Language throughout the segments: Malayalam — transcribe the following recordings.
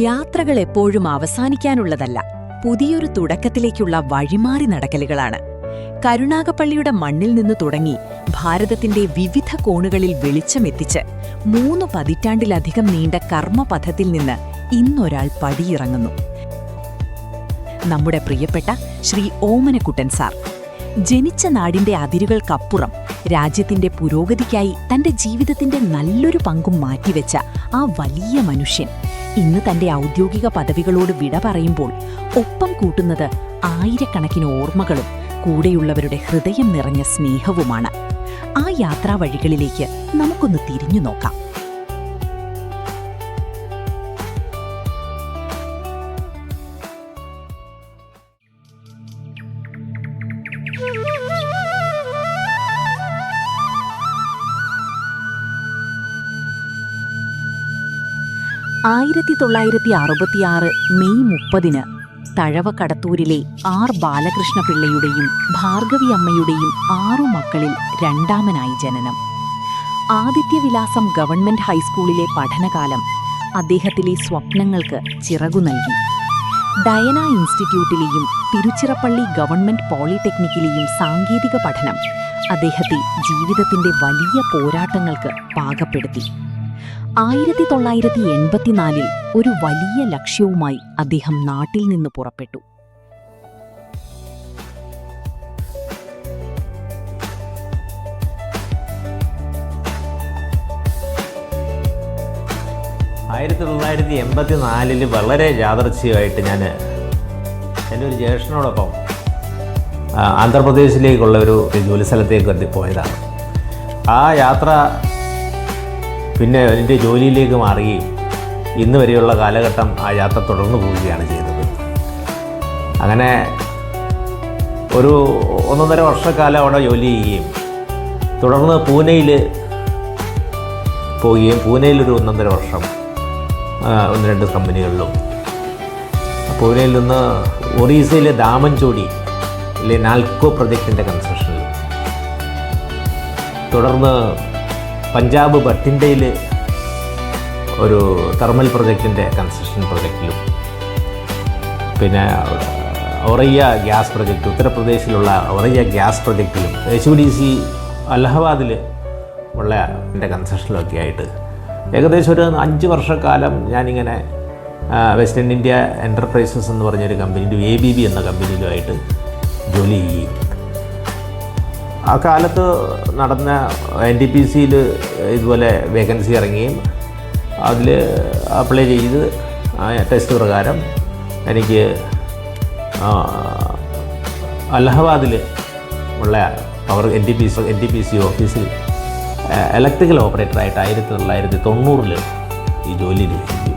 യാത്രകൾ എപ്പോഴും അവസാനിക്കാനുള്ളതല്ല, പുതിയൊരു തുടക്കത്തിലേക്കുള്ള വഴിമാറി നടക്കലുകളാണ്. കരുനാഗപ്പള്ളിയുടെ മണ്ണിൽ നിന്ന് തുടങ്ങി ഭാരതത്തിന്റെ വിവിധ കോണുകളിൽ വെളിച്ചമെത്തിച്ച് 3 പതിറ്റാണ്ടിലധികം നീണ്ട കർമ്മപഥത്തിൽ നിന്ന് ഇന്നൊരാൾ പടിയിറങ്ങുന്നു. നമ്മുടെ പ്രിയപ്പെട്ട ശ്രീ ഓമനക്കുട്ടൻ സാർ. ജനിച്ച നാടിന്റെ അതിരുകൾക്കപ്പുറം രാജ്യത്തിന്റെ പുരോഗതിക്കായി തന്റെ ജീവിതത്തിന്റെ നല്ലൊരു പങ്കും മാറ്റിവെച്ച ആ വലിയ മനുഷ്യൻ ഇന്ന് തന്റെ ഔദ്യോഗിക പദവികളോട് വിട പറയുമ്പോൾ ഒപ്പം കൂട്ടുന്നത് ആയിരക്കണക്കിന് ഓർമ്മകളും കൂടെയുള്ളവരുടെ ഹൃദയം നിറഞ്ഞ സ്നേഹവുമാണ്. ആ യാത്രാവഴികളിലേക്ക് നമുക്കൊന്ന് തിരിഞ്ഞു നോക്കാം. മെയ് 30 തഴവക്കടത്തൂരിലെ ആർ ബാലകൃഷ്ണപിള്ളയുടെയും ഭാർഗവി അമ്മയുടെയും 6 മക്കളിൽ രണ്ടാമനായി ജനനം. ആദിത്യവിലാസം ഗവൺമെന്റ് ഹൈസ്കൂളിലെ പഠനകാലം അദ്ദേഹത്തിലെ സ്വപ്നങ്ങൾക്ക് ചിറകു നൽകി. ഡയന ഇൻസ്റ്റിറ്റ്യൂട്ടിലെയും തിരുച്ചിറപ്പള്ളി ഗവൺമെന്റ് പോളിടെക്നിക്കിലെയും സാങ്കേതിക പഠനം അദ്ദേഹത്തെ ജീവിതത്തിന്റെ വലിയ പോരാട്ടങ്ങൾക്ക് പാകപ്പെടുത്തി. 1984 ഒരു വലിയ ലക്ഷ്യവുമായി അദ്ദേഹം നാട്ടിൽ നിന്ന് പുറപ്പെട്ടു. വളരെ യാദൃച്ഛികമായിട്ട് ഞാൻ എൻ്റെ ഒരു ജ്യേഷ്ഠനോടൊപ്പം ആന്ധ്രാപ്രദേശിലേക്കുള്ള ഒരു ജോലിസ്ഥലത്തേക്ക് പോയതാണ്. ആ യാത്ര പിന്നെ എൻ്റെ ജോലിയിലേക്ക് മാറുകയും ഇന്ന് വരെയുള്ള കാലഘട്ടം ആ യാത്ര തുടർന്നു പോവുകയാണ് ചെയ്തത്. അങ്ങനെ ഒരു 1.5 വർഷക്കാലം അവിടെ ജോലി ചെയ്യുകയും തുടർന്ന് പൂനെയിൽ പോവുകയും പൂനെയിലൊരു 1.5 വർഷം 1-2 കമ്പനികളിലും, പൂനെയിൽ നിന്ന് ഒറീസയിലെ ദാമൻചോടിയിലെ നാൽക്കോ പ്രൊജക്റ്റിൻ്റെ കൺസ്ട്രക്ഷനിലും, തുടർന്ന് പഞ്ചാബ് ബട്ടിൻഡയിൽ ഒരു തെർമൽ പ്രൊജക്റ്റിൻ്റെ കൺസ്ട്രക്ഷൻ പ്രൊജക്റ്റിലും, പിന്നെ ഔറയ്യ ഗ്യാസ് പ്രൊജക്റ്റ്, ഉത്തർപ്രദേശിലുള്ള ഔറയ്യ ഗ്യാസ് പ്രൊജക്റ്റിലും, HVDC അലഹബാദിൽ ഉള്ള എൻ്റെ കൺസ്ട്രക്ഷനിലൊക്കെ ആയിട്ട് ഏകദേശം ഒരു 5 വർഷക്കാലം ഞാനിങ്ങനെ വെസ്റ്റേൺ ഇന്ത്യ എൻ്റർപ്രൈസസ് എന്ന് പറഞ്ഞൊരു കമ്പനിയിലും ABB എന്ന കമ്പനിയിലുമായിട്ട് ജോലി ചെയ്യും. ആ കാലത്ത് നടന്ന NTPCയിൽ ഇതുപോലെ വേക്കൻസി ഇറങ്ങുകയും അതിൽ അപ്ലൈ ചെയ്ത് ടെസ്റ്റ് പ്രകാരം എനിക്ക് അലഹബാദിൽ ഉള്ള പവർ NTPC ഓഫീസിൽ ഇലക്ട്രിക്കൽ ഓപ്പറേറ്ററായിട്ട് 1990 ഈ ജോലി ലഭിച്ചു.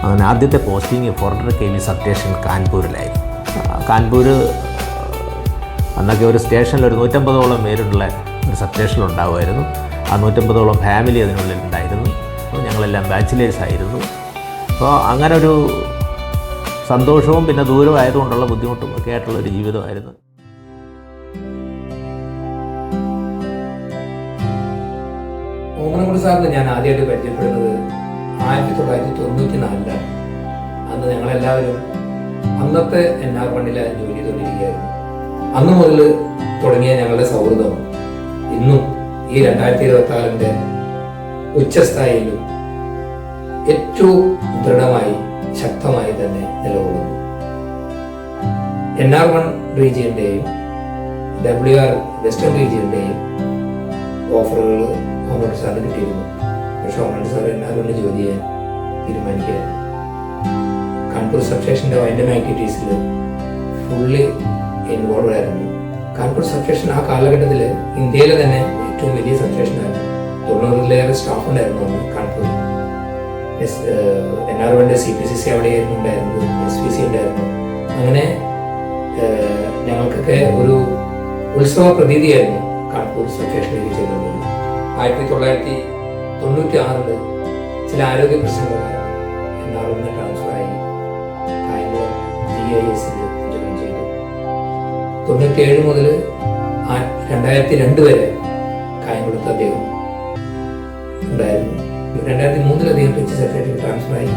അങ്ങനെ ആദ്യത്തെ പോസ്റ്റിംഗ് 400 kV സബ്സ്റ്റേഷൻ കാൺപൂരിലായിരുന്നു. കാൺപൂർ അന്നൊക്കെ ഒരു സ്റ്റേഷനിൽ ഒരു 150ഓളം പേരുള്ള ഒരു സബ്സ്റ്റേഷൻ ഉണ്ടാകുമായിരുന്നു. ആ 150ഓളം ഫാമിലി അതിനുള്ളിൽ ഉണ്ടായിരുന്നു. അപ്പോൾ ഞങ്ങളെല്ലാം ബാച്ചിലേഴ്സ് ആയിരുന്നു. അപ്പോൾ അങ്ങനെ ഒരു സന്തോഷവും പിന്നെ ദൂരമായതുകൊണ്ടുള്ള ബുദ്ധിമുട്ടും ഒക്കെ ആയിട്ടുള്ളൊരു ജീവിതമായിരുന്നു. ഓമനക്കുട്ടൻ സാറിന് ഞാൻ ആദ്യമായിട്ട് പരിചയപ്പെടുന്നത് 1994 അന്ന് ഞങ്ങളെല്ലാവരും അന്നത്തെ NR1 ജോലി ചെയ്തുകൊണ്ടിരിക്കുകയായിരുന്നു. അന്ന് മുതൽ തുടങ്ങിയ ഞങ്ങളുടെ സൗഹൃദം ഇന്നും ഈ 2026 ഉച്ചസ്ഥായിയിലും ഏറ്റവും ദൃഢമായി ശക്തമായി തന്നെ നിലകൊള്ളുന്നു. NR1 റീജിയന്റെയും WR വെസ്റ്റേൺ റീജിയന്റെയും ഓഫറുകൾ ഓമനക്കുട്ടൻ സാറിന് കിട്ടിയിരുന്നു. പക്ഷെ ഓമനക്കുട്ടൻ സാർ NR1 ജോലി ചെയ്യാൻ തീരുമാനിക്കുകയായിരുന്നു. കാൺപൂർ സബ്സ്റ്റേഷൻ്റെ വൈൻഡം ആക്ടിവിറ്റീസിൽ ഫുള്ളി ഇൻവോൾവ് ആയിരുന്നു. കാൺപൂർ സബ്സ്റ്റേഷൻ ആ കാലഘട്ടത്തിൽ ഇന്ത്യയിലെ തന്നെ ഏറ്റവും വലിയ സബ്സ്റ്റേഷനായിരുന്നു. 90-ലേറെ സ്റ്റാഫ് ഉണ്ടായിരുന്നു അന്ന് കാൺപൂരിൽ. NR1 CPCC അവിടെയായിരുന്നു ഉണ്ടായിരുന്നത്, SPC ഉണ്ടായിരുന്നു. അങ്ങനെ ഞങ്ങൾക്കൊക്കെ ഒരു ഉത്സവ പ്രതീതിയായിരുന്നു കാൺപൂർ സബ്സ്റ്റേഷനിലേക്ക് ചെല്ലുന്നത്. 1996 ചില ആരോഗ്യ പ്രശ്നങ്ങൾ കാരണം NR1 ട്രാൻസ്ഫറായി കായംകുളം GISൽ ജോയിൻ ചെയ്തു. 97 മുതൽ 2002 വരെ കായംകുളത്ത് അദ്ദേഹം ഉണ്ടായിരുന്നു. 2003 അദ്ദേഹം പിച്ച് സെക്രട്ടറി ട്രാൻസ്ഫറായി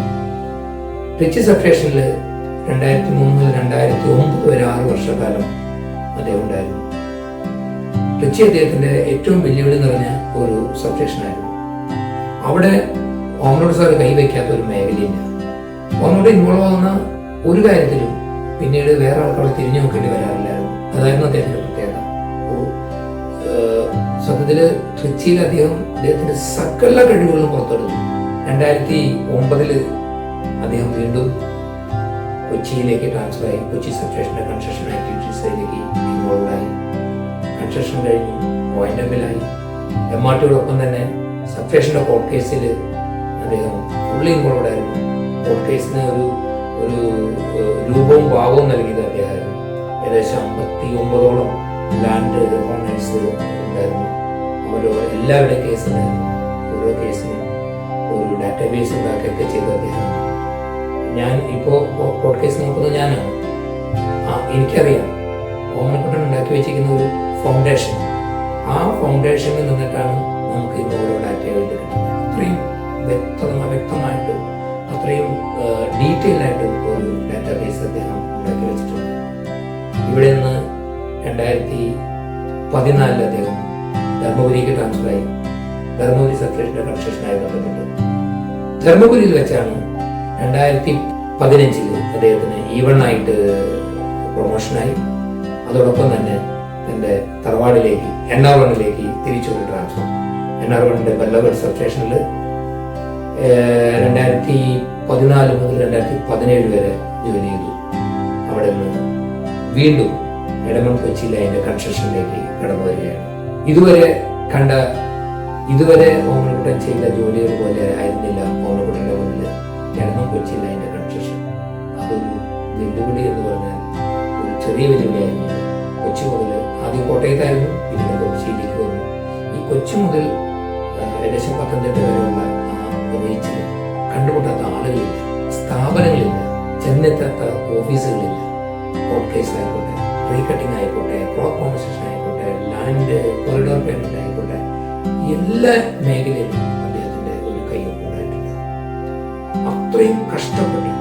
ട്രിച്ചി സബ്സ്റ്റേഷനിൽ 2003 മുതൽ 2009 വരെ 6 വർഷക്കാലം അദ്ദേഹം ഉണ്ടായിരുന്നു. ട്രിച്ചി അദ്ദേഹത്തിൻ്റെ ഏറ്റവും വെല്ലുവിളി നിറഞ്ഞ ഒരു സബ്സ്റ്റേഷനായിരുന്നു. അവിടെ ഓമനോട് സാർ കൈവയ്ക്കാത്ത ഒരു മേഖലയില്ല. ഓമനോട് ഇൻവോൾവ് ആവുന്ന ഒരു കാര്യത്തിലും പിന്നീട് വേറെ ആൾക്കാരെ തിരിഞ്ഞു നോക്കേണ്ടി വരാറില്ലായിരുന്നു. അതായിരുന്നു അദ്ദേഹത്തിൻ്റെ പ്രത്യേകത. സത്യത്തിൽ ട്രിച്ചിയിൽ അദ്ദേഹത്തിൻ്റെ സകല കഴിവുകളും പുറത്തെടുത്തു. 2009 അദ്ദേഹം വീണ്ടും കൊച്ചിയിലേക്ക് ട്രാൻസ്ഫർ ആയി. കൊച്ചി സബ്സ്റ്റേഷൻ്റെ കൺസ്ട്രക്ഷൻ ആക്ടിവിറ്റീസിലേക്ക് ഇൻവോൾവ് ആയി. കൺസ്ട്രക്ഷൻ കഴിഞ്ഞു ONMലായി. MRTയോടൊപ്പം തന്നെ സബ്സ്റ്റേഷൻ്റെ കോർട്ട് കേസിൽ അദ്ദേഹം ഫുള്ളി ഇൻവോൾവ് ആയിരുന്നു. കോർട്ട് കേസിന് ഒരു രൂപവും ഭാവവും നൽകിയത് അദ്ദേഹമായിരുന്നു. ഏകദേശം 59ഓളം ലാൻഡ് ഓണേഴ്സ് ഉണ്ടായിരുന്നു. അവരോ എല്ലാവരുടെയും കേസുണ്ടായിരുന്നു. ഓരോ കേസിനും ഒരു ഡാറ്റാബേസ് ഉണ്ടാക്കുകയൊക്കെ ചെയ്ത അദ്ദേഹമാണ്. ഞാൻ ഇപ്പോൾ കോർട്ട് കേസ് നോക്കുന്നത് ഞാനാണ്. എനിക്കറിയാം ഓമനക്കുട്ടൻ ഉണ്ടാക്കി വെച്ചിരിക്കുന്ന ഒരു ഫൗണ്ടേഷൻ. ആ ഫൗണ്ടേഷനിൽ നിന്നിട്ടാണ് നമുക്ക് ഇന്ന് ഓരോ ഡാറ്റയായിട്ട് കിട്ടുന്നത്. അത്രയും വ്യക്തമായിട്ടും അത്രയും ഡീറ്റെയിൽ ആയിട്ടും ഒരു ഡാറ്റാബേസ് അദ്ദേഹം ഉണ്ടാക്കി വെച്ചിട്ടുണ്ട്. ഇവിടെ നിന്ന് 2014 അദ്ദേഹം ധർമ്മപുരിക്ക് ട്രാൻസ്ഫർ ആയി. ധർമ്മപുരി സബ്സ്റ്റേഷൻ്റെ കൺസ്ട്രക്ഷനായി ബന്ധപ്പെട്ടു. ധർമ്മപുരിയിൽ വെച്ചാണ് 2015 അദ്ദേഹത്തിന് E1 ആയിട്ട് പ്രൊമോഷനായി. അതോടൊപ്പം തന്നെ തൻ്റെ തറവാടിലേക്ക് NR1 തിരിച്ചൊരു ട്രാൻസ്ഫർ. NR1 ബല്ലഗഡ് സബ്സ്റ്റേഷനിൽ 2014 മുതൽ 2017 വരെ ജോലി ചെയ്തു. അവിടെ നിന്ന് വീണ്ടും എടമൺ കൊച്ചി ലൈനിൻ്റെ കൺസ്ട്രക്ഷനിലേക്ക് കടന്നു വരികയാണ്. ഇതുവരെ ഓമനക്കുട്ടൻ ചെയ്ത ജോലികൾ പോലെ ആയിരുന്നില്ല ഓമനക്കുട്ടൻ്റെ മുന്നിൽ എടമൺ കൊച്ചി ലൈനിൻ്റെ കൺസ്ട്രക്ഷൻ. അതൊരു വെല്ലുവിളി എന്ന് പറഞ്ഞാൽ ഒരു ചെറിയ വെല്ലുവിളിയായിരുന്നു. കൊച്ചി മുതൽ ആദ്യം കോട്ടയത്തായിരുന്നു, പിന്നീട് കൊച്ചിയിലേക്ക് വന്നു. ഈ കൊച്ചി മുതൽ ഏകദേശം പത്തനംതിട്ട വരെയുള്ള റീച്ചിൽ കണ്ടുമുട്ടാത്ത ആളുകളില്ല, സ്ഥാപനങ്ങളില്ല, ചെന്നെത്താത്ത ഓഫീസുകളില്ല. കോർട്ട് കേസ് ആയിക്കോട്ടെ, ട്രീ കട്ടിങ് ആയിക്കോട്ടെ, ക്രോപ്പ് കോമ്പൻസേഷൻ ആയിക്കോട്ടെ, ലാൻഡ് കോറിഡോർ പേയ്മെന്റ് ആയിക്കോട്ടെ, എല്ലാ മേഖലയിലും അദ്ദേഹത്തിന്റെ ഒരു കൈയൊപ്പ് ഉണ്ടായിട്ടുണ്ട്. അത്രയും കഷ്ടപ്പെട്ട്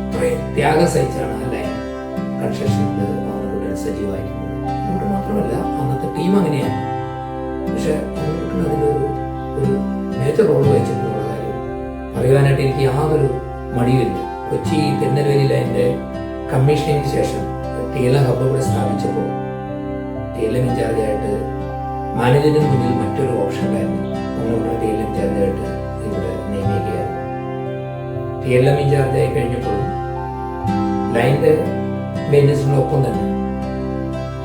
അത്രയും ത്യാഗം സഹിച്ചാണ് ആ ലൈൻ കൺസ്ട്രക്ഷനിൽ ഓമനക്കുട്ടൻ സജീവമായിരിക്കുന്നത്. അതുകൊണ്ട് മാത്രമല്ല അന്നത്തെ ടീം അങ്ങനെയാണ്. പക്ഷെ ഓമനക്കുട്ടൻ അതിലൊരു മേജർ റോൾ വഹിച്ചിട്ടുള്ള കാര്യം അറിയാനായിട്ട് എനിക്ക് യാതൊരു മടിയുമില്ല. കൊച്ചി തിരുനെൽവേലി ലൈനിന്റെ കമ്മീഷനിങ്ങിന് ശേഷം TLM ഹബ്ബ് ഇവിടെ സ്ഥാപിച്ചപ്പോൾ TLM ഇൻചാർജായിട്ട് മാനേജറിന് മുന്നിൽ മറ്റൊരു ഓപ്ഷൻ ഉണ്ടായിരുന്നു. ഓമനക്കുട്ടൻ TLM ഇൻചാർജായിട്ട് ഇവിടെ നിയമിക്കുകയായിരുന്നു. TLM ഇൻചാർജായി കഴിഞ്ഞപ്പോഴും ലൈനിന്റെ മെയിൻ്റനൻസിനൊപ്പം തന്നെ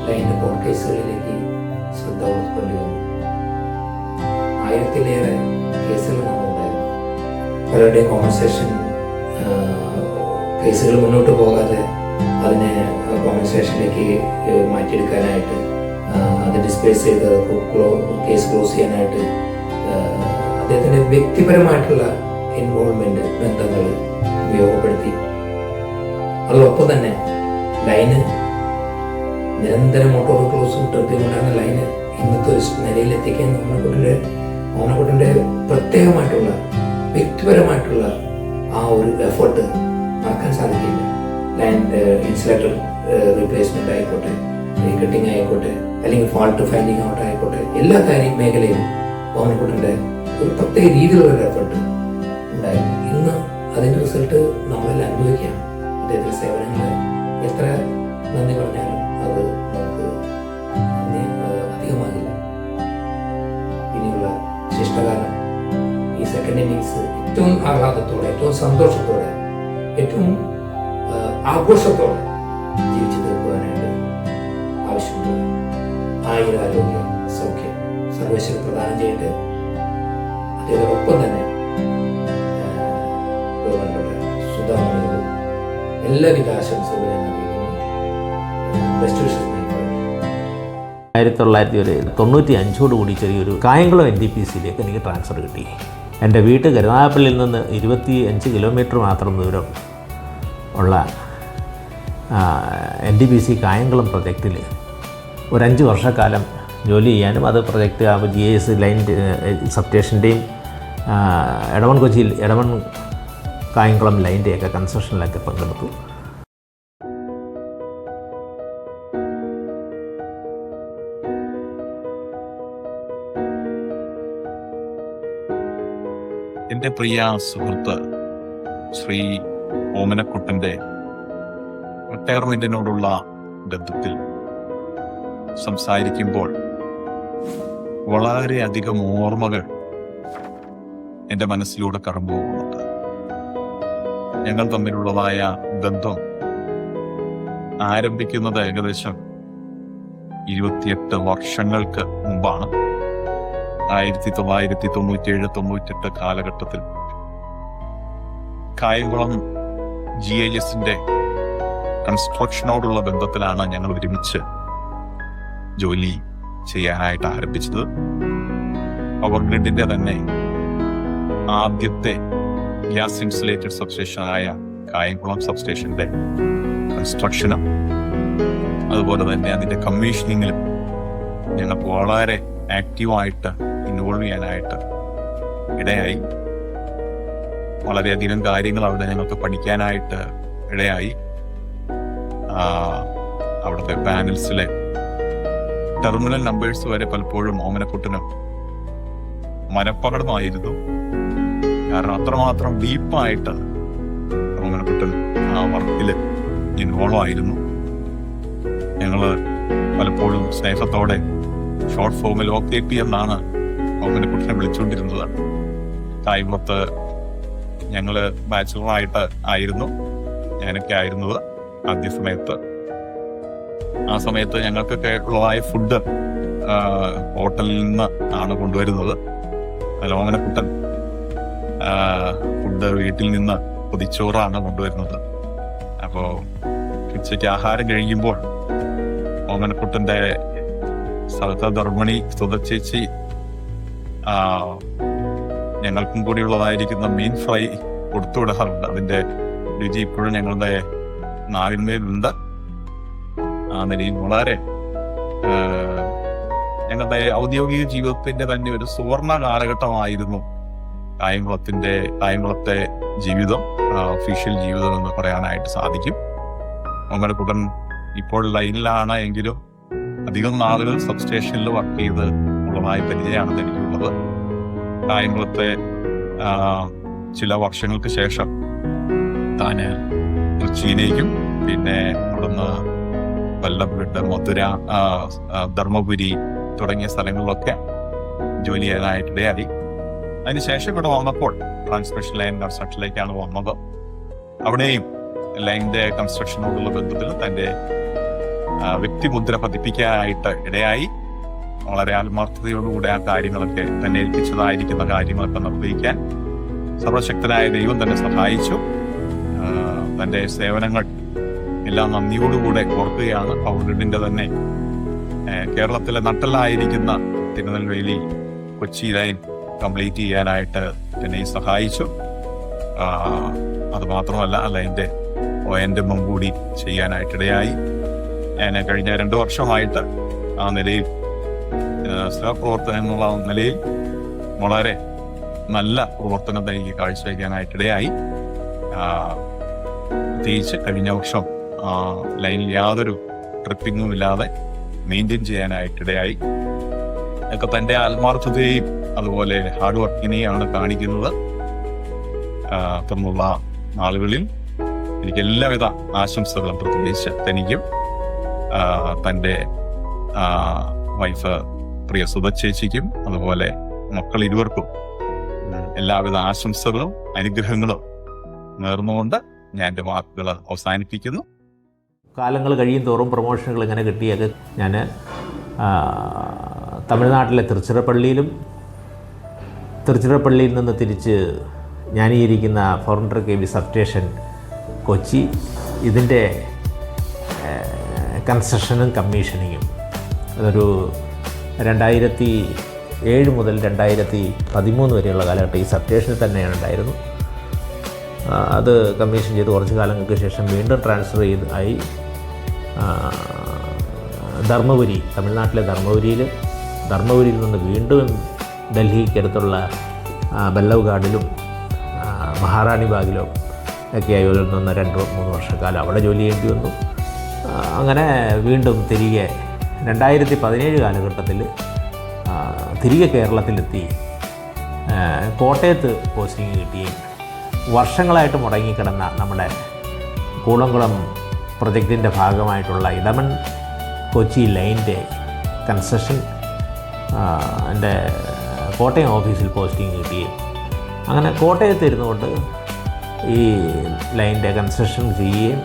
ലൈനിന്റെ കോർട്ട് കേസുകളിലേക്ക് ശ്രദ്ധ കൊടുക്കേണ്ടി വന്നു. 1000-ലേറെ കേസുകൾ നമുക്കുണ്ടായിരുന്നു. പലരുടെയും കോമ്പൻസേഷൻ കേസുകൾ മുന്നോട്ട് പോകാതെ അതിനെ കോമ്പൻസേഷനിലേക്ക് മാറ്റിയെടുക്കാനായിട്ട്, അത് ഡിസ്പേസ് ചെയ്ത് കേസ് ക്ലോസ് ചെയ്യാനായിട്ട് അദ്ദേഹത്തിൻ്റെ വ്യക്തിപരമായിട്ടുള്ള ഇൻവോൾവ്മെൻറ്റ്, ബന്ധങ്ങൾ ഉപയോഗപ്പെടുത്തി. അതോടൊപ്പം തന്നെ ലൈന് നിരന്തരം മോട്ടോർ ക്ലോസും കൃത്യമുണ്ടാകുന്ന ലൈന് ഇന്നത്തെ ഒരു നിലയിലെത്തിക്കാൻ ഓമനക്കുട്ടൻ്റെ പ്രത്യേകമായിട്ടുള്ള വ്യക്തിപരമായിട്ടുള്ള ആ ഒരു എഫേർട്ട് മറക്കാൻ സാധിക്കില്ല. ലാൻഡ് ഇൻസുലേറ്റർ റീപ്ലേസ്മെന്റ് ആയിക്കോട്ടെ, റീകട്ടിങ് ആയിക്കോട്ടെ, അല്ലെങ്കിൽ ഫാൾട്ട് ഫൈൻഡിങ് ഔട്ട് ആയിക്കോട്ടെ, എല്ലാ മേഖലയിലും ഓമനക്കുട്ടൻ്റെ ഒരു പ്രത്യേക രീതിയിലുള്ള ഒരു എഫേർട്ട് ഉണ്ടായിരുന്നു. ഇന്ന് അതിൻ്റെ റിസൾട്ട് നമ്മളെല്ലാം അനുഭവിക്കുകയാണ്. അദ്ദേഹത്തിൻ്റെ സേവനങ്ങൾ എത്ര നന്ദി പറഞ്ഞാലും അത് നമുക്ക് അധികമാകില്ല. ഇനിയുള്ള ശിഷ്ടകാലം ഈ സെക്കൻഡ് ഇന്നിങ്സ് ഏറ്റവും ആഹ്ലാദത്തോടെ, ഏറ്റവും സന്തോഷത്തോടെ, ഏറ്റവും ആഘോഷത്തോടെ ജീവിച്ചു തീർക്കുവാനായിട്ട് ആവശ്യമുള്ള ആയുരാരോഗ്യ സൗഖ്യം സർവേശ്വരൻ പ്രദാനം ചെയ്യട്ടെ. അദ്ദേഹത്തോടൊപ്പം തന്നെ സുധാമണികളും എല്ലാവിധ ആശംസകളും ഞാൻ അറിയിക്കുന്നു. Best wishes. 1995 ചെറിയൊരു കായംകുളം NTPCയിലേക്ക് എനിക്ക് ട്രാൻസ്ഫർ കിട്ടി. എൻ്റെ വീട് കരുനാഗപ്പള്ളിയിൽ നിന്ന് 25 കിലോമീറ്റർ മാത്രം ദൂരം ഉള്ള NTPC കായംകുളം പ്രൊജക്റ്റിൽ ഒരു 5 വർഷക്കാലം ജോലി ചെയ്യാനും, അത് പ്രൊജക്റ്റ് GIS ലൈൻ സബ്സ്റ്റേഷൻ്റെയും എടമൺ കായംകുളം ലൈൻ്റെയൊക്കെ കൺസ്ട്രക്ഷനിലൊക്കെ പങ്കെടുത്തു. എൻ്റെ പ്രിയ സുഹൃത്ത് ശ്രീ ഓമനക്കുട്ടൻ്റെ റിട്ടയർമെൻറ്റിനോടുള്ള ബന്ധത്തിൽ സംസാരിക്കുമ്പോൾ വളരെയധികം ഓർമ്മകൾ എൻ്റെ മനസ്സിലൂടെ കടന്നു പോകുന്നുണ്ട്. ഞങ്ങൾ തമ്മിലുള്ളതായ ബന്ധം ആരംഭിക്കുന്നത് ഏകദേശം 28 വർഷങ്ങൾക്ക് മുമ്പാണ്. 1997-98 കാലഘട്ടത്തിൽ കായംകുളം GISന്റെ കൺസ്ട്രക്ഷനോടുള്ള ബന്ധത്തിലാണ് ഞങ്ങൾ ഒരുമിച്ച് ജോലി ചെയ്യാനായിട്ട് ആരംഭിച്ചത്. പവർ ഗ്രിഡിന്റെ തന്നെ ആദ്യത്തെ ഗ്യാസ് ഇൻസുലേറ്റഡ് സബ്സ്റ്റേഷനായ കായംകുളം സബ്സ്റ്റേഷന്റെ കൺസ്ട്രക്ഷനും അതുപോലെ തന്നെ അതിന്റെ കമ്മീഷനിങ്ങിലും ഞങ്ങൾക്ക് വളരെ ആക്റ്റീവായിട്ട് ഇൻവോൾവ് ചെയ്യാനായിട്ട് ഇടയായി. വളരെയധികം കാര്യങ്ങൾ അവിടെ ഞങ്ങൾക്ക് പഠിക്കാനായിട്ട് ഇടയായി. അവിടുത്തെ പാനൽസിലെ ടെർമിനൽ നമ്പേഴ്സ് വരെ പലപ്പോഴും ഓമനക്കുട്ടനും മനഃപ്പാടമായിരുന്നു. കാരണം അത്രമാത്രം ഡീപ്പായിട്ട് ഓമനക്കുട്ടൻ ആ വർക്കിൽ ഇൻവോൾവ് ആയിരുന്നു. ഞങ്ങൾ പലപ്പോഴും സ്നേഹത്തോടെ ഷോർട്ട് ഫോമിൽ OKP എന്നാണ് ഓമനക്കുട്ടനെ വിളിച്ചുകൊണ്ടിരുന്നത്. കായംകുളത്ത് ഞങ്ങൾ ബാച്ചുലറായിട്ട് ആയിരുന്നു ഞാനൊക്കെ ആയിരുന്നത് ആദ്യ സമയത്ത്. ആ സമയത്ത് ഞങ്ങൾക്കൊക്കെ ഉള്ളതായ ഫുഡ് ഹോട്ടലിൽ നിന്ന് ആണ് കൊണ്ടുവരുന്നത്. അതിൽ ഓമനക്കുട്ടൻ ഫുഡ് വീട്ടിൽ നിന്ന് പൊതിച്ചോറാണ് കൊണ്ടുവരുന്നത്. അപ്പോൾ ഉച്ചയ്ക്ക് ആഹാരം കഴിയുമ്പോൾ ഓമനക്കുട്ടൻ്റെ സഹധർമ്മിണി സുധച്ചേച്ചി ഞങ്ങൾക്കും കൂടിയുള്ളതായിരിക്കുന്ന മീൻ ഫ്രൈ കൊടുത്തുവിടാറുണ്ട്. അതിൻ്റെ രുചി ഇപ്പോഴും ഞങ്ങളുടെ നാവിന്മേലുണ്ട്. ആ നിലയിൽ വളരെ ഞങ്ങളുടെ ഔദ്യോഗിക ജീവിതത്തിന്റെ തന്നെ ഒരു സുവർണ കാലഘട്ടമായിരുന്നു കായംകുളത്തെ ജീവിതം, ഒഫീഷ്യൽ ജീവിതം എന്ന് പറയാനായിട്ട് സാധിക്കും. ഓമനക്കുട്ടൻ ഇപ്പോൾ ലൈനിലാണ് എങ്കിലും അധികം നാളുകൾ സബ്സ്റ്റേഷനിൽ വർക്ക് ചെയ്ത് ഉള്ളതായ പരിചയമാണ് എനിക്കുള്ളത്. കായംകുളത്തെ ചില വർഷങ്ങൾക്ക് ശേഷം താന് കൊച്ചിയിലേക്കും പിന്നെ അവിടുന്ന് വല്ലഭട്ട്, മധുര, ധർമ്മപുരി തുടങ്ങിയ സ്ഥലങ്ങളിലൊക്കെ ജോലി ചെയ്യാനായിട്ടിടയായി. അതിനുശേഷം ഇവിടെ വന്നപ്പോൾ ട്രാൻസ്മിഷൻ ലൈൻ കൺസ്ട്രക്ഷനിലേക്കാണ് വന്നത്. അവിടെയും ലൈനിന്റെ കൺസ്ട്രക്ഷനോടുള്ള ബന്ധത്തിൽ തന്റെ വ്യക്തിമുദ്ര പതിപ്പിക്കാനായിട്ട് ഇടയായി. വളരെ ആത്മാർത്ഥതയോടുകൂടെ ആ കാര്യങ്ങളൊക്കെ തന്നെ ഏൽപ്പിച്ചതായിരിക്കുന്ന കാര്യങ്ങളൊക്കെ നിർവഹിക്കാൻ സർവശക്തനായ ദൈവം തന്നെ സഹായിച്ചു. തന്റെ സേവനങ്ങൾ എല്ലാം നന്ദിയോടുകൂടെ ഓർക്കുകയാണ്. പവർ ഗ്രിഡിന്റെ തന്നെ കേരളത്തിലെ നട്ടെല്ലായിരിക്കുന്ന തിരുനെൽവേലി കൊച്ചി ലൈൻ കംപ്ലീറ്റ് ചെയ്യാനായിട്ട് തന്നെ സഹായിച്ചു. അതുമാത്രമല്ല ലൈൻ്റെ ONM കൂടി ചെയ്യാനായിട്ടിടയായി. ഞാൻ കഴിഞ്ഞ 2 വർഷമായിട്ട് ആ നിലയിൽ സഹപ്രവർത്തനം എന്നുള്ള നിലയിൽ വളരെ നല്ല പ്രവർത്തനം എനിക്ക് കാഴ്ചവെക്കാനായിട്ടിടയായി. പ്രത്യേകിച്ച് കഴിഞ്ഞ വർഷം ലൈനിൽ യാതൊരു ട്രിപ്പിങ്ങും ഇല്ലാതെ മെയിൻറ്റെയിൻ ചെയ്യാനായിട്ടിടയായി. ഒക്കെ തൻ്റെ ആത്മാർത്ഥതയും അതുപോലെ ഹാർഡ് വർക്കിനെയാണ് കാണിക്കുന്നത്. തുടർന്നുള്ള നാളുകളിൽ എനിക്ക് എല്ലാവിധ ആശംസകളും പ്രത്യേകിച്ച് തനിക്കും തൻ്റെ വൈഫ് പ്രിയ സുധച്ചേച്ചിക്കും അതുപോലെ മക്കൾ ഇരുവർക്കും എല്ലാവിധ ആശംസകളും അനുഗ്രഹങ്ങളും നേർന്നുകൊണ്ട് ഞാൻ എൻ്റെ വാക്കുകൾ അവസാനിപ്പിക്കുന്നു. കാലങ്ങൾ കഴിയും തോറും പ്രൊമോഷനുകൾ ഇങ്ങനെ കിട്ടിയത് ഞാൻ തമിഴ്നാട്ടിലെ തിരുച്ചിറപ്പള്ളിയിൽ നിന്ന് തിരിച്ച് ഞാനീയിരിക്കുന്ന 400 kV സബ്സ്റ്റേഷൻ കൊച്ചി, ഇതിൻ്റെ കൺസ്ട്രക്ഷനും കമ്മീഷനിങ്ങും അതൊരു 2007 മുതൽ 2013 വരെയുള്ള കാലഘട്ടം ഈ സബ്സ്റ്റേഷനിൽ തന്നെയാണ് ഉണ്ടായിരുന്നു. അത് കമ്മീഷൻ ചെയ്ത് കുറച്ച് കാലങ്ങൾക്ക് ശേഷം വീണ്ടും ട്രാൻസ്ഫർ ആയി ധർമ്മപുരി, തമിഴ്നാട്ടിലെ ധർമ്മപുരിയിൽ നിന്ന് വീണ്ടും ഡൽഹിക്കടുത്തുള്ള ബല്ലവ് ഗാർഡിലും മഹാറാണി ബാഗിലും ഒക്കെയായി ഒരു 1-2-3 വർഷക്കാലം അവിടെ ജോലി ചെയ്യേണ്ടി വന്നു. അങ്ങനെ വീണ്ടും തിരികെ 2017 കാലഘട്ടത്തിൽ തിരികെ കേരളത്തിലെത്തി കോട്ടയത്ത് പോസ്റ്റിംഗ് കിട്ടുകയും വർഷങ്ങളായിട്ട് മുടങ്ങിക്കിടന്ന നമ്മുടെ കൂടംകുളം പ്രൊജക്റ്റിൻ്റെ ഭാഗമായിട്ടുള്ള ഇടമൺ കൊച്ചി ലൈൻ്റെ കൺസ്ട്രക്ഷൻ എൻ്റെ കോട്ടയം ഓഫീസിൽ പോസ്റ്റിംഗ് കിട്ടുകയും അങ്ങനെ കോട്ടയത്ത് ഇരുന്നു കൊണ്ട് ഈ ലൈൻ്റെ കൺസ്ട്രക്ഷൻ ചെയ്യുകയും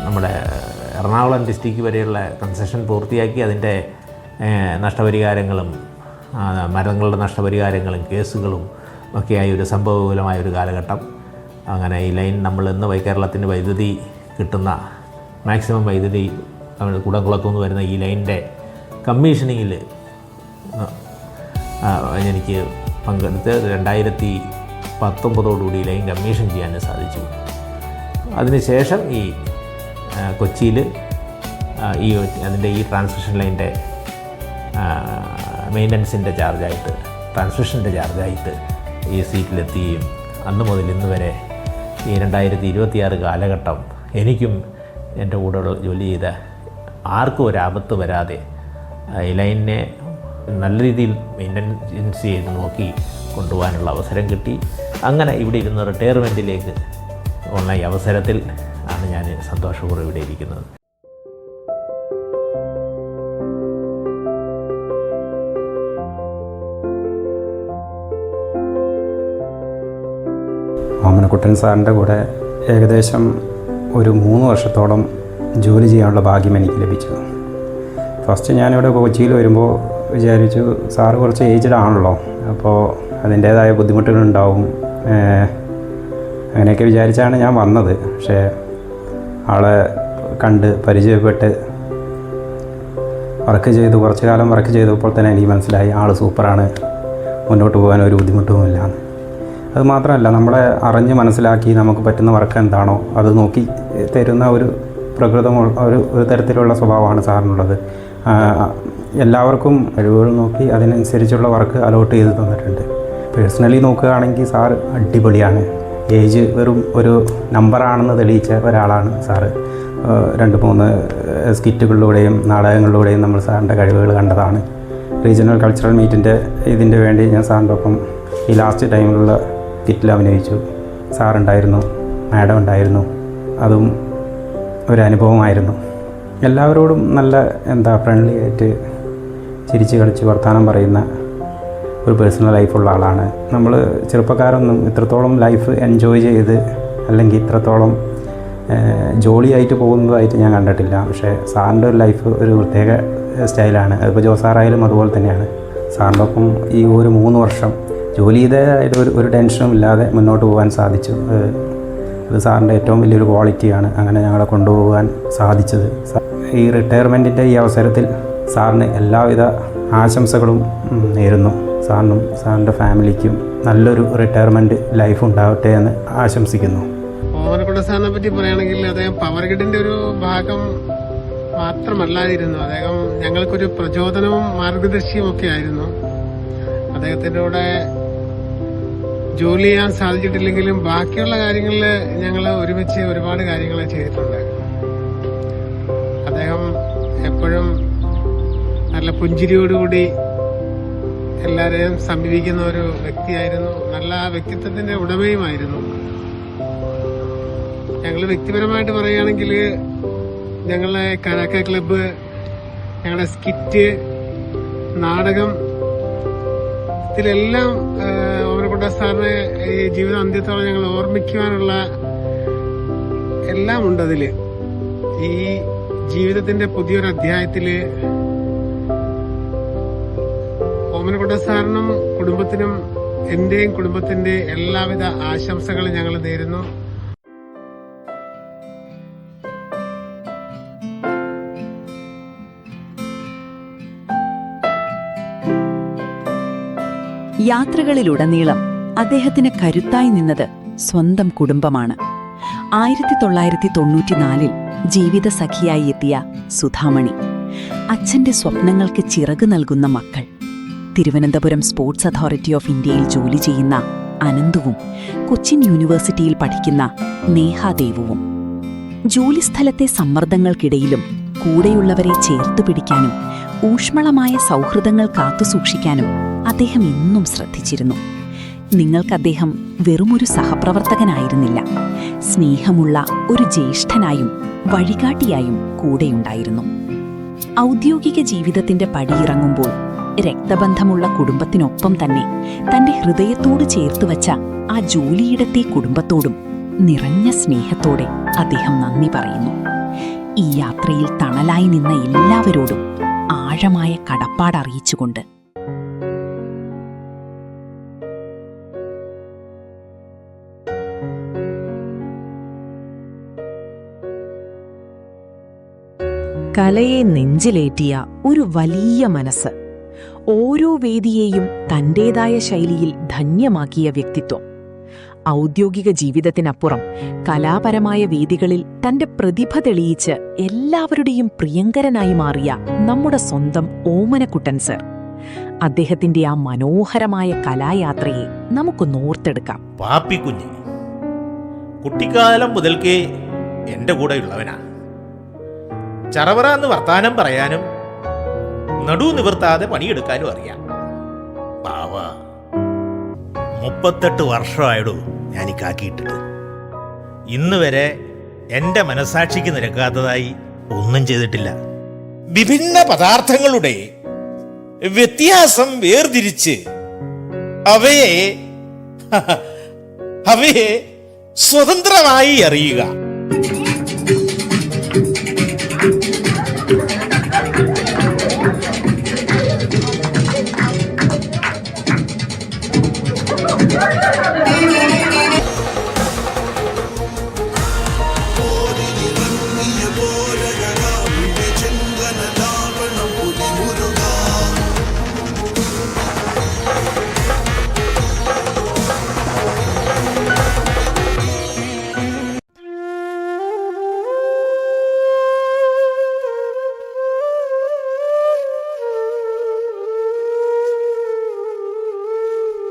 നമ്മുടെ എറണാകുളം ഡിസ്ട്രിക്റ്റ് വരെയുള്ള കൺസ്ട്രക്ഷൻ പൂർത്തിയാക്കി അതിൻ്റെ നഷ്ടപരിഹാരങ്ങളും മരങ്ങളുടെ നഷ്ടപരിഹാരങ്ങളും കേസുകളും ഒക്കെയായി ഒരു സംഭവബഹുലമായൊരു കാലഘട്ടം. അങ്ങനെ ഈ ലൈൻ നമ്മൾ ഇന്ന് കേരളത്തിന് വൈദ്യുതി കിട്ടുന്ന മാക്സിമം വൈദ്യുതി കൂടംകുളത്തുനിന്ന് വരുന്ന ഈ ലൈനിൻ്റെ കമ്മീഷനിങ്ങിൽ എനിക്ക് പങ്കെടുത്ത് 2019 ലൈൻ കമ്മീഷൻ ചെയ്യാൻ സാധിച്ചു. അതിനുശേഷം ഈ കൊച്ചിയിൽ അതിൻ്റെ ഈ ട്രാൻസ്മിഷൻ ലൈൻ്റെ മെയിൻ്റനൻസിൻ്റെ ചാർജായിട്ട് ട്രാൻസ്മിഷൻ്റെ ചാർജായിട്ട് ഈ സീറ്റിലെത്തുകയും അന്ന് മുതൽ ഇന്ന് വരെ ഈ 2026 കാലഘട്ടം എനിക്കും എൻ്റെ കൂടെ ജോലി ചെയ്ത ആർക്കും ഒരാപത്ത് വരാതെ ഈ ലൈനിനെ നല്ല രീതിയിൽ മെയിൻ്റനൻസ് ചെയ്ത് നോക്കി കൊണ്ടുപോകാനുള്ള അവസരം കിട്ടി. അങ്ങനെ ഇവിടെ ഇരുന്ന് റിട്ടയർമെൻറ്റിലേക്ക് ഉള്ള ഈ അവസരത്തിൽ ആണ് ഞാൻ സന്തോഷപൂർവ്വം ഇവിടെ ഇരിക്കുന്നത്. ഓമനക്കുട്ടൻ സാറിൻ്റെ കൂടെ ഏകദേശം ഒരു 3 വർഷത്തോളം ജോലി ചെയ്യാനുള്ള ഭാഗ്യം എനിക്ക് ലഭിച്ചു. ഫസ്റ്റ് ഞാനിവിടെ കൊച്ചിയിൽ വരുമ്പോൾ വിചാരിച്ചു സാറ് കുറച്ച് ഏജ്ഡ് ആണല്ലോ, അപ്പോൾ അതിൻ്റേതായ ബുദ്ധിമുട്ടുകളുണ്ടാവും, അങ്ങനെയൊക്കെ വിചാരിച്ചാണ് ഞാൻ വന്നത്. പക്ഷേ ആളെ കണ്ട് പരിചയപ്പെട്ട് കുറച്ച് കാലം വർക്ക് ചെയ്തപ്പോൾ തന്നെ എനിക്ക് മനസ്സിലായി ആൾ സൂപ്പറാണ്, മുന്നോട്ട് പോകാൻ ഒരു ബുദ്ധിമുട്ടുമില്ല. അതുമാത്രമല്ല, നമ്മളെ അറിഞ്ഞ് മനസ്സിലാക്കി നമുക്ക് പറ്റുന്ന വർക്ക് എന്താണോ അത് നോക്കി തരുന്ന ഒരു ഒരു തരത്തിലുള്ള സ്വഭാവമാണ് സാറിനുള്ളത്. എല്ലാവർക്കും കഴിവുകൾ നോക്കി അതിനനുസരിച്ചുള്ള വർക്ക് അലോട്ട് ചെയ്ത് തന്നിട്ടുണ്ട്. പേഴ്സണലി നോക്കുകയാണെങ്കിൽ സാർ അടിപൊളിയാണ്. ഏജ് വെറും ഒരു നമ്പറാണെന്ന് തെളിയിച്ച ഒരാളാണ് സാറ്. 2-3 സ്കിറ്റുകളിലൂടെയും നാടകങ്ങളിലൂടെയും നമ്മൾ സാറിൻ്റെ കഴിവുകൾ കണ്ടതാണ്. റീജിയണൽ കൾച്ചറൽ മീറ്റിൻ്റെ ഇതിൻ്റെ വേണ്ടി ഞാൻ സാറിൻ്റെ ഒപ്പം ഈ ലാസ്റ്റ് ടൈമിലുള്ള സ്കിറ്റിൽ അഭിനയിച്ചു. സാറുണ്ടായിരുന്നു, മാഡം ഉണ്ടായിരുന്നു. അതും ഒരു അനുഭവമായിരുന്നു. എല്ലാവരോടും നല്ല ഫ്രണ്ട്ലി ആയിട്ട് ചിരിച്ച് കളിച്ച് വർത്തമാനം പറയുന്ന ഒരു പേഴ്സണൽ ലൈഫുള്ള ആളാണ്. നമ്മൾ ചെറുപ്പക്കാരൊന്നും ഇത്രത്തോളം ലൈഫ് എൻജോയ് ചെയ്ത് അല്ലെങ്കിൽ ഇത്രത്തോളം ജോളിയായിട്ട് പോകുന്നതായിട്ട് ഞാൻ കണ്ടിട്ടില്ല. പക്ഷേ സാറിൻ്റെ ഒരു ലൈഫ് ഒരു പ്രത്യേക സ്റ്റൈലാണ്. അതിപ്പോൾ ജോസാറായാലും അതുപോലെ തന്നെയാണ്. സാറിൻ്റെ ഒപ്പം ഈ ഒരു 3 വർഷം ജോലി ചെയ്തതായിട്ട് ഒരു ടെൻഷനും ഇല്ലാതെ മുന്നോട്ട് പോകാൻ സാധിച്ചു. അത് സാറിൻ്റെ ഏറ്റവും വലിയൊരു ക്വാളിറ്റിയാണ് അങ്ങനെ ഞങ്ങളെ കൊണ്ടുപോകാൻ സാധിച്ചത്. ഈ റിട്ടയർമെൻറ്റിൻ്റെ ഈ അവസരത്തിൽ സാറിന് എല്ലാവിധ ആശംസകളും നേരുന്നു. സാറിനും സാറിൻ്റെ ഫാമിലിക്കും നല്ലൊരു റിട്ടയർമെൻറ്റ് ലൈഫ് ഉണ്ടാവട്ടെ എന്ന് ആശംസിക്കുന്നു. ഓമനക്കുട്ടൻ സാറിനെ പറ്റി പറയുകയാണെങ്കിൽ അദ്ദേഹം പവർ ഗ്രിഡിൻ്റെ ഒരു ഭാഗം മാത്രമല്ലായിരുന്നു, അദ്ദേഹം ഞങ്ങൾക്കൊരു പ്രചോദനവും മാർഗദർശിയും ഒക്കെ ആയിരുന്നു. അദ്ദേഹത്തിൻ്റെ കൂടെ ജോലി ചെയ്യാൻ സാധിച്ചിട്ടില്ലെങ്കിലും ബാക്കിയുള്ള കാര്യങ്ങളിൽ ഞങ്ങൾ ഒരുമിച്ച് ഒരുപാട് കാര്യങ്ങൾ ചെയ്തിട്ടുണ്ട്. അദ്ദേഹം എപ്പോഴും നല്ല പുഞ്ചിരിയോടുകൂടി എല്ലാവരെയും സമീപിക്കുന്ന ഒരു വ്യക്തിയായിരുന്നു. നല്ല വ്യക്തിത്വത്തിന്റെ ഉടമയുമായിരുന്നു. ഞങ്ങൾ വ്യക്തിപരമായിട്ട് പറയുകയാണെങ്കിൽ ഞങ്ങളെ കരാക്ക ക്ലബ്ബ്, ഞങ്ങളുടെ സ്കിറ്റ്, നാടകം, ഇതിലെല്ലാം ഓമനക്കുട്ടൻ സാറിനെ ഈ ജീവിത അന്ത്യത്തോളം ഞങ്ങൾ ഓർമ്മിക്കുവാനുള്ള എല്ലാം ഉണ്ട് അതില്. ഈ ജീവിതത്തിന്റെ പുതിയൊരു അധ്യായത്തില് ഓമനക്കുട്ടൻ സാറിനും കുടുംബത്തിനും എന്റെയും കുടുംബത്തിന്റെ എല്ലാവിധ ആശംസകളും ഞങ്ങൾ നേരുന്നു. യാത്രകളിലുടനീളം അദ്ദേഹത്തിന് കരുത്തായി നിന്നത് സ്വന്തം കുടുംബമാണ്. 1994 ജീവിത സഖിയായി എത്തിയ സുധാമണി, അച്ഛന്റെ സ്വപ്നങ്ങൾക്ക് ചിറക് നൽകുന്ന മക്കൾ, തിരുവനന്തപുരം സ്പോർട്സ് അതോറിറ്റി ഓഫ് ഇന്ത്യയിൽ ജോലി ചെയ്യുന്ന അനന്തുവും കൊച്ചിൻ യൂണിവേഴ്സിറ്റിയിൽ പഠിക്കുന്ന നേഹാദേവുവും. ജോലിസ്ഥലത്തെ സമ്മർദ്ദങ്ങൾക്കിടയിലും കൂടെയുള്ളവരെ ചേർത്തു പിടിക്കാനും ഊഷ്മളമായ സൗഹൃദങ്ങൾ കാത്തുസൂക്ഷിക്കാനും അദ്ദേഹം എന്നും ശ്രദ്ധിച്ചിരുന്നു. നിങ്ങൾക്കദ്ദേഹം വെറുമൊരു സഹപ്രവർത്തകനായിരുന്നില്ല, സ്നേഹമുള്ള ഒരു ജ്യേഷ്ഠനായും വഴികാട്ടിയായും കൂടെയുണ്ടായിരുന്നു. ഔദ്യോഗിക ജീവിതത്തിന്റെ പടിയിറങ്ങുമ്പോൾ രക്തബന്ധമുള്ള കുടുംബത്തിനൊപ്പം തന്നെ തന്റെ ഹൃദയത്തോട് ചേർത്തുവച്ച ആ ജോലിയിടത്തെ കുടുംബത്തോടും നിറഞ്ഞ സ്നേഹത്തോടെ അദ്ദേഹം നന്ദി പറയുന്നു. ഈ യാത്രയിൽ തണലായി നിന്ന എല്ലാവരോടും ആഴമായ കടപ്പാടറിയിച്ചുകൊണ്ട്. കലയെ നെഞ്ചിലേറ്റിയ ഒരു വലിയ മനസ്സ്, ഓരോ വേദിയെയും തന്റേതായ ശൈലിയിൽ ധന്യമാക്കിയ വ്യക്തിത്വം. ഔദ്യോഗിക ജീവിതത്തിനപ്പുറം കലാപരമായ വേദികളിൽ തന്റെ പ്രതിഭ തെളിയിച്ച് എല്ലാവരുടെയും പ്രിയങ്കരനായി മാറിയ നമ്മുടെ സ്വന്തം ഓമനക്കുട്ടൻ സർ. അദ്ദേഹത്തിന്റെ ആ മനോഹരമായ കലായാത്രയെ നമുക്കൊന്ന് ഓർത്തെടുക്കാം. പാപ്പിക്കുഞ്ഞ് കുട്ടിക്കാലം മുതൽക്കേ എൻ്റെ കൂടെയുള്ളവനാ. ചറവറ എന്ന് വർത്താനം പറയാനും നടു നിവർത്താതെ പണിയെടുക്കാനും അറിയാം. പാവ 38 വർഷമായിടൂ ഞാൻ ഈ കാക്കിയിട്ടിട്ട്. ഇന്ന് വരെ എൻ്റെ മനസാക്ഷിക്ക് നിരക്കാത്തതായി ഒന്നും ചെയ്തിട്ടില്ല. വിഭിന്ന പദാർത്ഥങ്ങളുടെ വ്യത്യാസം വേർതിരിച്ച് അവയെ സ്വതന്ത്രമായി അറിയുക.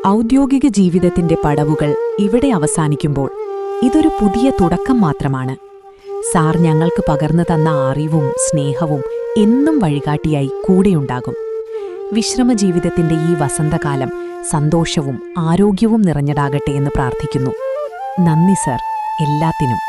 ഔദ്യോഗിക ജീവിതത്തിന്റെ പടവുകൾ ഇവിടെ അവസാനിക്കുമ്പോൾ ഇതൊരു പുതിയ തുടക്കം മാത്രമാണ്. സാർ ഞങ്ങൾക്ക് പകർന്നു തന്ന അറിവും സ്നേഹവും എന്നും വഴികാട്ടിയായി കൂടെയുണ്ടാകും. വിശ്രമജീവിതത്തിന്റെ ഈ വസന്തകാലം സന്തോഷവും ആരോഗ്യവും നിറഞ്ഞതാകട്ടെ എന്ന് പ്രാർത്ഥിക്കുന്നു. നന്ദി സർ, എല്ലാത്തിനും.